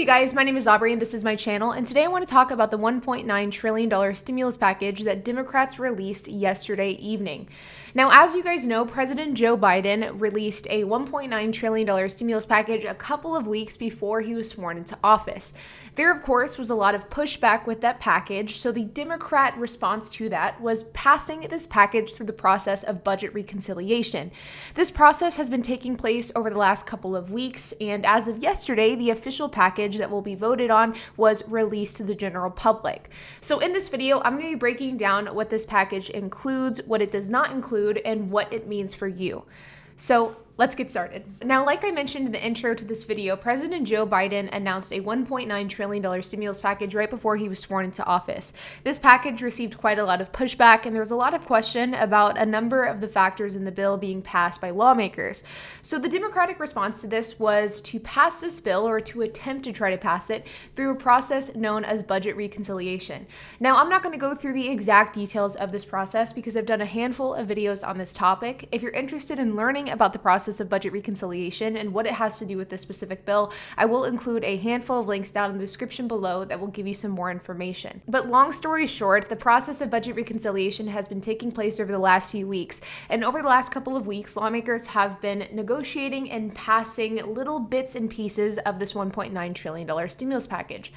you guys? My name is Aubrey and this is my channel, and today I want to talk about the $1.9 trillion stimulus package that Democrats released yesterday evening. Now, as you guys know, President Joe Biden released a $1.9 trillion stimulus package a couple of weeks before he was sworn into office. There, of course, was a lot of pushback with that package, so the Democrat response to that was passing this package through the process of budget reconciliation. This process has been taking place over the last couple of weeks, and as of yesterday, the official package that will be voted on was released to the general public. So in this video, I'm going to be breaking down what this package includes, what it does not include, and what it means for you. So let's get started. Now, like I mentioned in the intro to this video, President Joe Biden announced a $1.9 trillion stimulus package right before he was sworn into office. This package received quite a lot of pushback, and there was a lot of question about a number of the factors in the bill being passed by lawmakers. So the Democratic response to this was to pass this bill, or to attempt to try to pass it, through a process known as budget reconciliation. Now, I'm not going to go through the exact details of this process because I've done a handful of videos on this topic. If you're interested in learning about the process of budget reconciliation and what it has to do with this specific bill, I will include a handful of links down in the description below that will give you some more information. But long story short, the process of budget reconciliation has been taking place over the last few weeks. And over the last couple of weeks, lawmakers have been negotiating and passing little bits and pieces of this $1.9 trillion stimulus package.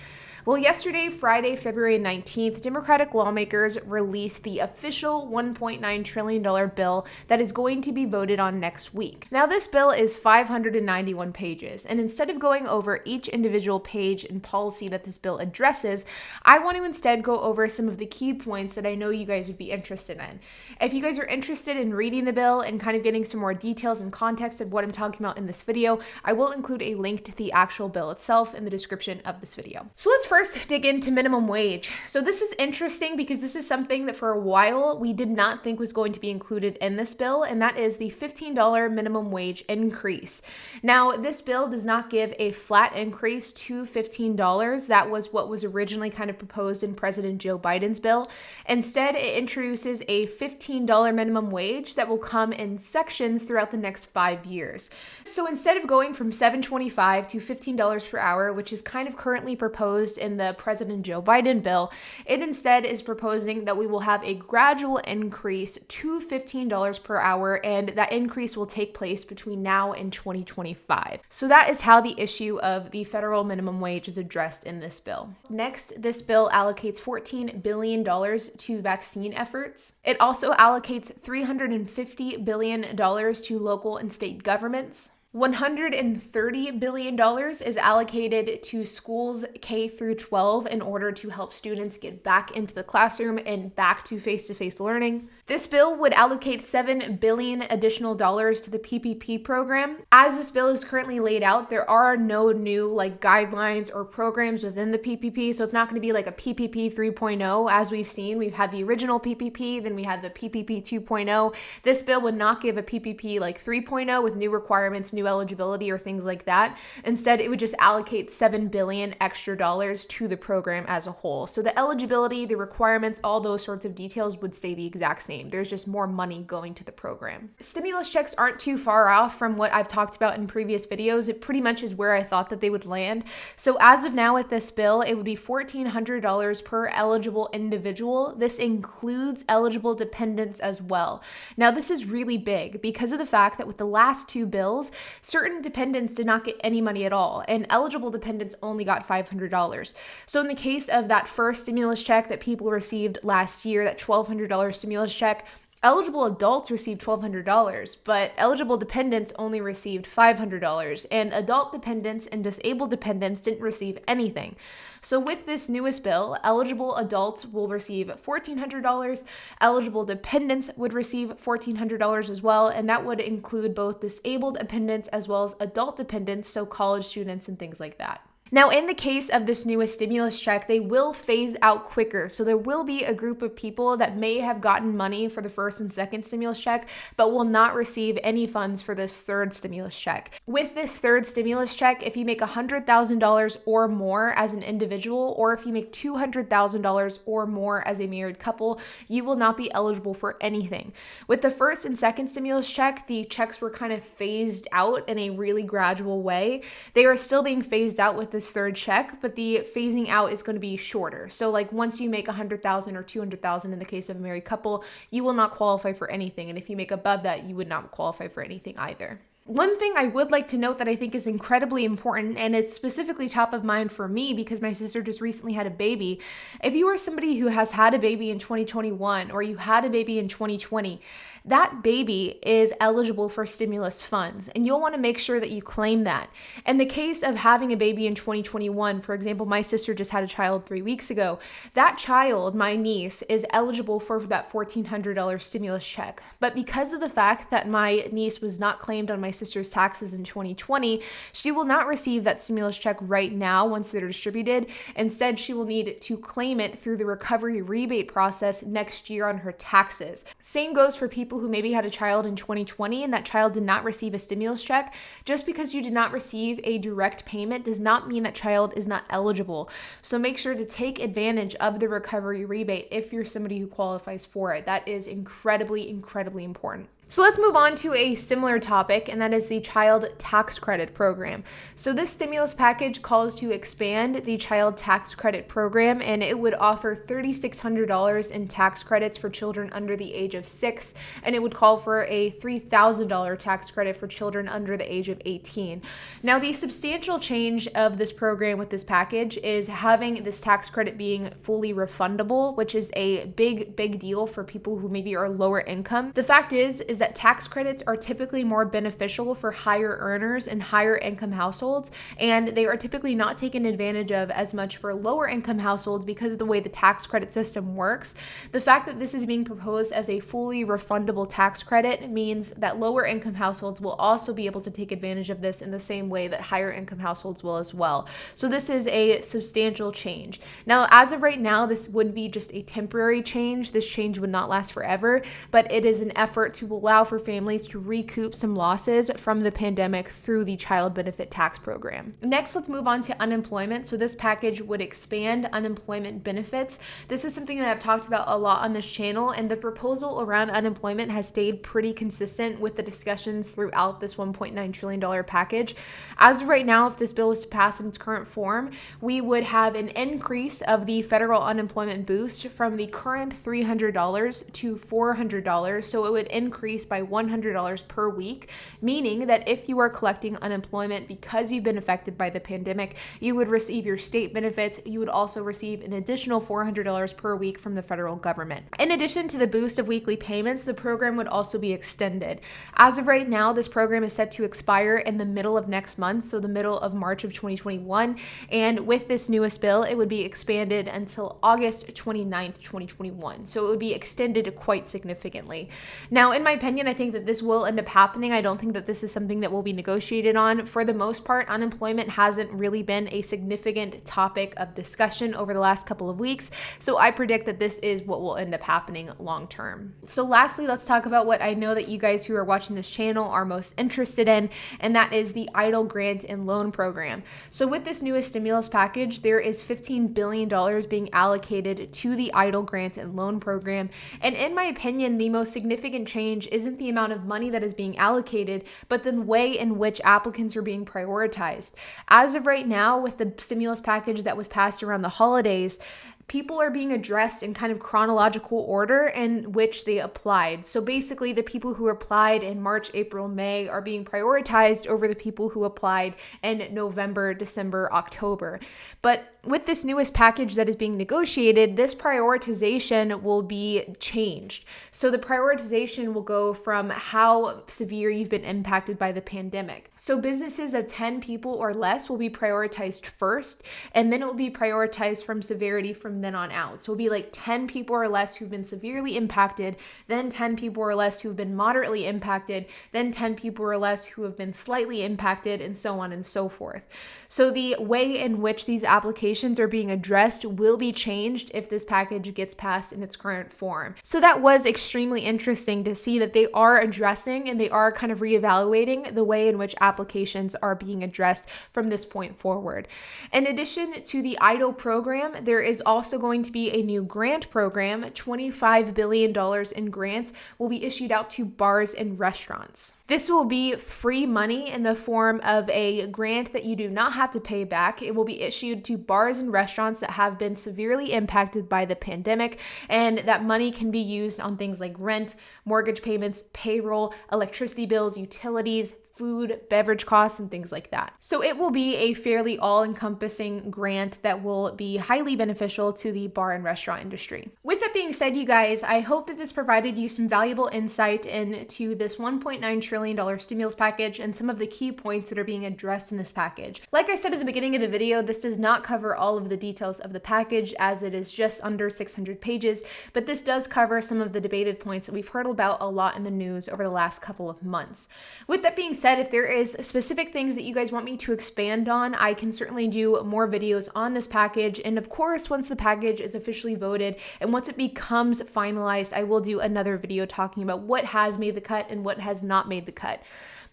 Well, yesterday, Friday, February 19th, Democratic lawmakers released the official $1.9 trillion bill that is going to be voted on next week. Now, this bill is 591 pages, and instead of going over each individual page and policy that this bill addresses, I want to instead go over some of the key points that I know you guys would be interested in. If you guys are interested in reading the bill and kind of getting some more details and context of what I'm talking about in this video, I will include a link to the actual bill itself in the description of this video. So let's first dig into minimum wage. So this is interesting because this is something that for a while we did not think was going to be included in this bill, and that is the $15 minimum wage increase. Now, this bill does not give a flat increase to $15. That was what was originally kind of proposed in President Joe Biden's bill. Instead, it introduces a $15 minimum wage that will come in sections throughout the next 5 years. So instead of going from $7.25 to $15 per hour, which is kind of currently proposed in the President Joe Biden bill, it instead is proposing that we will have a gradual increase to $15 per hour, and that increase will take place between now and 2025. So that is how the issue of the federal minimum wage is addressed in this bill. Next, this bill allocates $14 billion to vaccine efforts. It also allocates $350 billion to local and state governments. $130 billion is allocated to schools K through 12 in order to help students get back into the classroom and back to face-to-face learning. This bill would allocate $7 billion additional dollars to the PPP program. As this bill is currently laid out, there are no new guidelines or programs within the PPP, so it's not going to be like a PPP 3.0 as we've seen. We've had the original PPP, then we had the PPP 2.0. This bill would not give a PPP 3.0 with new requirements, new eligibility, or things like that. Instead, it would just allocate $7 billion extra dollars to the program as a whole. So the eligibility, the requirements, all those sorts of details would stay the exact same. There's just more money going to the program. Stimulus checks aren't too far off from what I've talked about in previous videos. It pretty much is where I thought that they would land. So as of now with this bill, it would be $1,400 per eligible individual. This includes eligible dependents as well. Now, this is really big because of the fact that with the last two bills, certain dependents did not get any money at all, and eligible dependents only got $500. So in the case of that first stimulus check that people received last year, that $1,200 stimulus check, eligible adults received $1,200, but eligible dependents only received $500, and adult dependents and disabled dependents didn't receive anything. So with this newest bill, eligible adults will receive $1,400, eligible dependents would receive $1,400 as well, and that would include both disabled dependents as well as adult dependents, so college students and things like that. Now, in the case of this newest stimulus check, they will phase out quicker. So there will be a group of people that may have gotten money for the first and second stimulus check, but will not receive any funds for this third stimulus check. With this third stimulus check, if you make $100,000 or more as an individual, or if you make $200,000 or more as a married couple, you will not be eligible for anything. With the first and second stimulus check, the checks were kind of phased out in a really gradual way. They are still being phased out with this this third check, but the phasing out is going to be shorter. So like once you make $100,000 or $200,000 in the case of a married couple, you will not qualify for anything. And if you make above that, you would not qualify for anything either. One thing I would like to note that I think is incredibly important, and it's specifically top of mind for me because my sister just recently had a baby. If you are somebody who has had a baby in 2021 or you had a baby in 2020, that baby is eligible for stimulus funds, and you'll want to make sure that you claim that. In the case of having a baby in 2021, for example, my sister just had a child 3 weeks ago. That child, my niece, is eligible for that $1,400 stimulus check. But because of the fact that my niece was not claimed on my sister's taxes in 2020, she will not receive that stimulus check right now once they're distributed. Instead, she will need to claim it through the recovery rebate process next year on her taxes. Same goes for people who maybe had a child in 2020 and that child did not receive a stimulus check. Just because you did not receive a direct payment does not mean that child is not eligible. So make sure to take advantage of the recovery rebate if you're somebody who qualifies for it. That is incredibly, incredibly important. So let's move on to a similar topic, and that is the child tax credit program. So this stimulus package calls to expand the child tax credit program, and it would offer $3,600 in tax credits for children under the age of 6, and it would call for a $3,000 tax credit for children under the age of 18. Now, the substantial change of this program with this package is having this tax credit being fully refundable, which is a big, big deal for people who maybe are lower income. The fact is that tax credits are typically more beneficial for higher earners and higher income households, and they are typically not taken advantage of as much for lower income households because of the way the tax credit system works. The fact that this is being proposed as a fully refundable tax credit means that lower income households will also be able to take advantage of this in the same way that higher income households will as well. So this is a substantial change. Now, as of right now, this would be just a temporary change. This change would not last forever, but it is an effort to allow for families to recoup some losses from the pandemic through the child benefit tax program. Next, let's move on to unemployment. So this package would expand unemployment benefits. This is something that I've talked about a lot on this channel, and the proposal around unemployment has stayed pretty consistent with the discussions throughout this $1.9 trillion package. As of right now, if this bill is to pass in its current form, we would have an increase of the federal unemployment boost from the current $300 to $400. So it would increase by $100 per week, meaning that if you are collecting unemployment because you've been affected by the pandemic, you would receive your state benefits. You would also receive an additional $400 per week from the federal government. In addition to the boost of weekly payments, the program would also be extended. As of right now, this program is set to expire in the middle of next month, so the middle of March of 2021, and with this newest bill, it would be expanded until August 29th, 2021. So it would be extended quite significantly. Now, in my opinion, I think that this will end up happening. I don't think that this is something that will be negotiated on. For the most part, unemployment hasn't really been a significant topic of discussion over the last couple of weeks, so I predict that this is what will end up happening long term. So lastly, let's talk about what I know that you guys who are watching this channel are most interested in, and that is the EIDL grant and loan program. So with this newest stimulus package, there is $15 billion being allocated to the EIDL grant and loan program, and in my opinion, the most significant change isn't the amount of money that is being allocated, but the way in which applicants are being prioritized. As of right now, with the stimulus package that was passed around the holidays, people are being addressed in kind of chronological order in which they applied. So basically, the people who applied in March, April, May are being prioritized over the people who applied in November, December, October. But with this newest package that is being negotiated, this prioritization will be changed. So the prioritization will go from how severe you've been impacted by the pandemic. So businesses of 10 people or less will be prioritized first, and then it will be prioritized from severity from then on out. So it'll be like 10 people or less who've been severely impacted, then 10 people or less who've been moderately impacted, then 10 people or less who have been slightly impacted, and so on and so forth. So the way in which these applications are being addressed will be changed if this package gets passed in its current form. So that was extremely interesting to see that they are addressing and they are kind of reevaluating the way in which applications are being addressed from this point forward. In addition to the EIDL program, there is also also going to be a new grant program. $25 billion in grants will be issued out to bars and restaurants. This will be free money in the form of a grant that you do not have to pay back. It will be issued to bars and restaurants that have been severely impacted by the pandemic, and that money can be used on things like rent, mortgage payments, payroll, electricity bills, utilities, food, beverage costs, and things like that. So it will be a fairly all-encompassing grant that will be highly beneficial to the bar and restaurant industry. With that being said, you guys, I hope that this provided you some valuable insight into this $1.9 trillion stimulus package and some of the key points that are being addressed in this package. Like I said at the beginning of the video, this does not cover all of the details of the package as it is just under 600 pages, but this does cover some of the debated points that we've heard about a lot in the news over the last couple of months. With that being said, if there is specific things that you guys want me to expand on, I can certainly do more videos on this package. And of course, once the package is officially voted and once it becomes finalized, I will do another video talking about what has made the cut and what has not made the cut.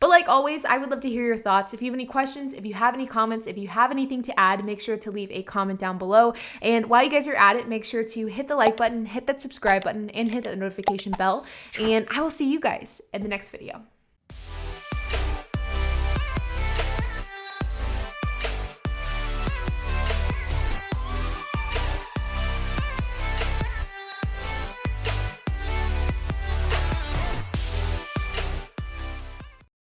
But like always, I would love to hear your thoughts. If you have any questions, if you have any comments, if you have anything to add, make sure to leave a comment down below. And while you guys are at it, make sure to hit the like button, hit that subscribe button, and hit that notification bell. And I will see you guys in the next video.